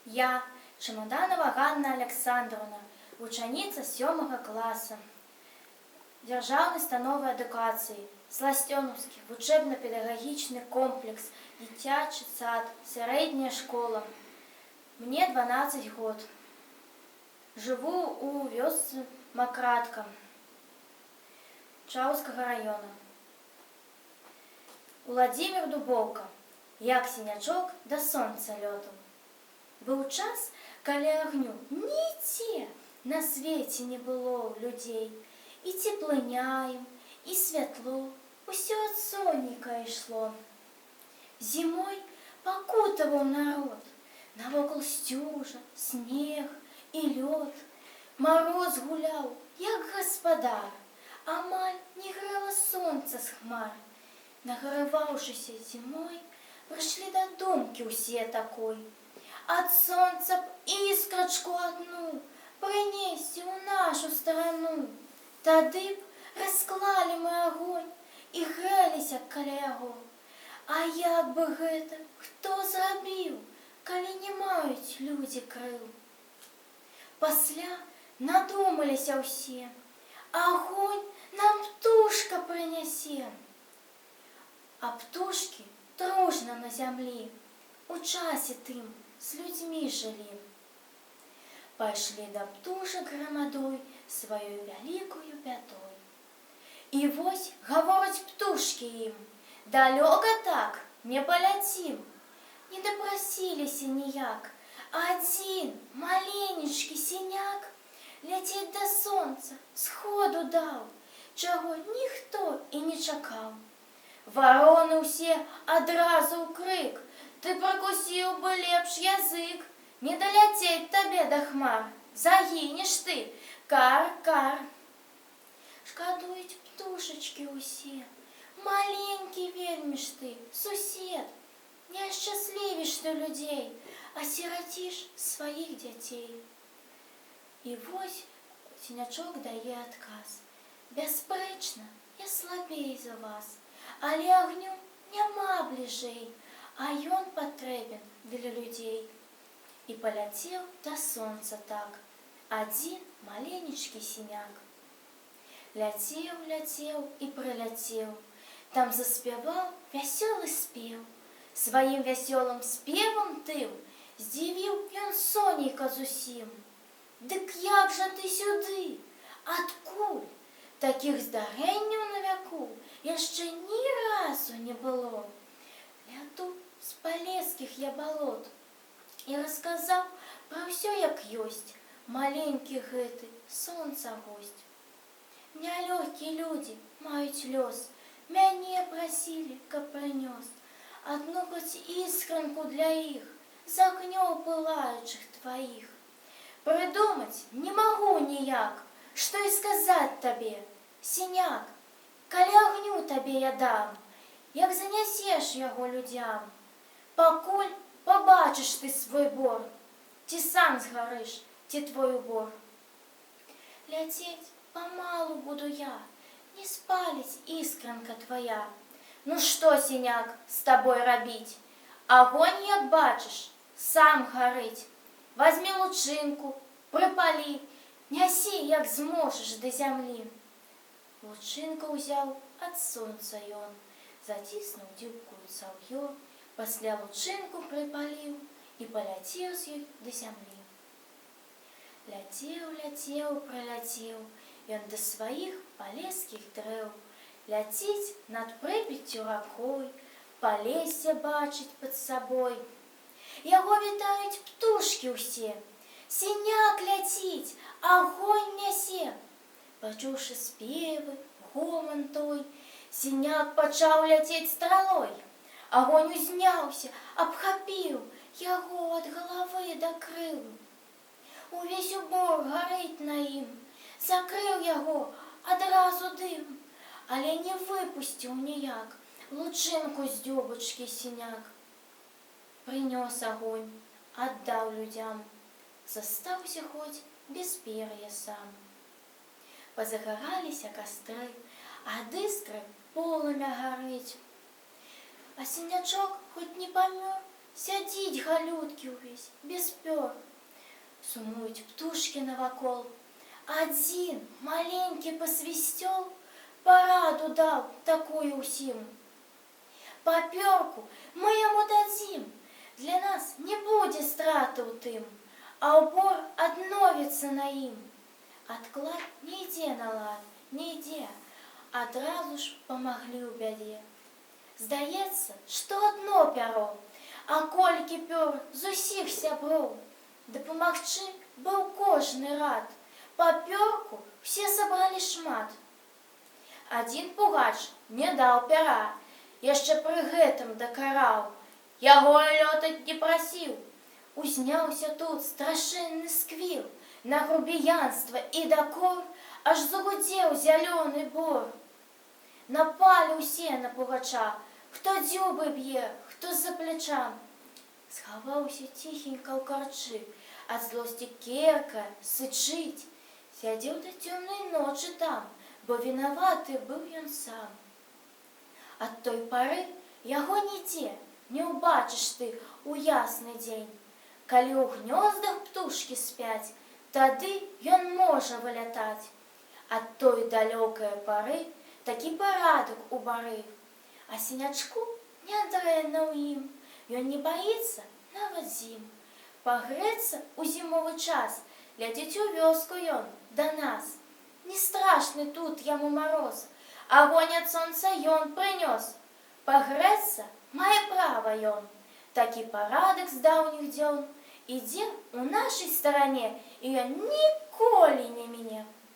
Я, Чемоданова Ганна Александровна, вучаніца 7 класа, Державной установы адукації, Сластьоновский учебно-педагогічний комплекс, дитячий сад, средняя школа. Мне 12 год. Живу у вёсцы Макратка Чаўскага района. Владимир Дубовка, як сінячок да сонца лётаў. Быў час, калі агню нідзе на свеце не было людзей. І цеплыня ім, і святло, усё ад сонейка ішло. Зімой пакутаваў народ, навокал сцюжа, снег і лёд. Мароз гуляў, як гаспадар, амаль не грэла сонца з хмар. Награваўшыся зімой, прыйшлі да думкі ўсе такой. Ад сонца б іскрачку адну прынесці ў нашу старану. Тады б расклалі мы агонь і грэліся каля яго. А як бы гэта хто зрабіў, калі не маюць людзі крыл? Пасля надумаліся ўсе, агонь нам птушка прынясе. А птушкі дружна на зямлі у часе тым з людзьмі жылі. Пайшлі да птушак грамадой сваёй вялікую бядой. І вось гавораць птушкі ім: далёка так не паляцім. Не дапрасіліся ніяк, адзін маленечкі сіняк ляцець да сонца сходу даў, чаго ніхто і не чакаў. Вароны ўсе адразу ў крык: ты пракусіў бы лепш язык, не даляцець табе да хмар, загінеш ты, кар-кар. Шкадуюць птушачкі ўсе: маленькі вельмі ж ты, сусед, не ашчаслівіш ты людзей, асіраціш сваіх дзяцей. І вось сінячок дае адказ: бясспрэчна, я слабей за вас, але агню няма бліжэй, а ён патрэбен для людзей. І паляцеў да сонца так, адзін маленечкі сіняк. Ляцеў, ляцеў і прыляцеў, там заспяваў вясёлы спеў. Сваім вясёлым спевам тым здзівіў ён сонейка зусім. Дык як жа ты сюды? Адкуль? Такіх здарэнняў на вяку яшчэ ні разу не было. Ляду з палескіх я балот і расказаў пра ўсё як ёсць, маленькі гэты сонца госць. Нялёгкія людзі маюць лёс, мяне прасілі, каб прынёс адну хоць іскранку для іх з агнёў пылаючых тваіх. Прыдумаць не магу ніяк, што і сказаць табе, сіняк, калі агню табе я дам, як занясеш яго людзям. Пакуль пабачыш ты свой бор, ці сам згарыш, ці твой убор. Ляцець памалу буду я, не спаліць іскранка твая. Ну што, сіняк, з табой рабіць? Агонь, як бачыш, сам гарыць. Вазьмі лучынку, прыпалі, нясі, як зможаш, да зямлі. Лучынка ўзяў ад сонца ён, заціснуў дзюбкую цаўё, пасля лучынку прыпаліў і паляцеў з ёй да зямлі. Ляцеў, ляцеў, праляцеў ён да сваіх палескіх дрэў. Ляціць над Прыпяццю ракой, палессе бачыць пад сабой. Яго вітаюць птушкі ўсе: сіняк ляціць, агонь нясе. Пачуўшы спевы, гоман той, сіняк пачаў ляцець стралой. Агонь узняўся, абхапіў яго ад галавы да крыл. Увесь убор гарыць на ім, закрыў яго адразу дым, але не выпусціў ніяк лучынку з дзюбачкі сіняк. Прынёс агонь, аддаў людзям, застаўся хоць без пер'я сам. Пазагараліся кастры, ад іскры полымя гарыць. А сінячок, хоць не памёр, сядзіць галюткі ўвесь, без пёр. Сумуюць птушкі навакол. Адзін маленькі пасвісцёл параду даў такую ўсім. Папёрку мы яму дадзім, для нас не будзе страты ў тым, а ўбор адновіцца на ім. Адклад не ідзе на лад, не ідзе, адразу ж памаглі ў бядзе. Здаецца, што адно пяро, а колькі пёр з усіх сяброў. Дапамагчы быў кожны рад, папёрку все сабралі шмат. Адзін пугач не даў пяра, яшчэ пры гэтым дакараў, яго лётаць не прасіў. Узняўся тут страшэнны сквір, на грубіянства і дакор аж загудзеў зялёны бор. Напалі ўсе на пугача, хто дзюбы б'е, хто з-за пляча. Схаваўся ціхенька ў карчы, ад злосці керкае, сычыць. Сядзеў да цёмнай ночы там, бо вінаваты быў ён сам. Ад той пары яго нідзе не ўбачыш ты ў ясны дзень. Калі ў гнёздах птушкі спяць, тады ён можа вылятаць. Ад той далёкае пары такі парадак у бары. А сінячку нядрэнна ў ім, ён не баіцца нават зім. Пагрэцца ў зімовы час, ляціць у вёску ён да нас. Не страшны тут яму мароз, агонь ад сонца ён прынёс. Пагрэцца мае права ён, такі парадак з даўніх дзён ідзе ў нашай старане, і ён ніколі не міне.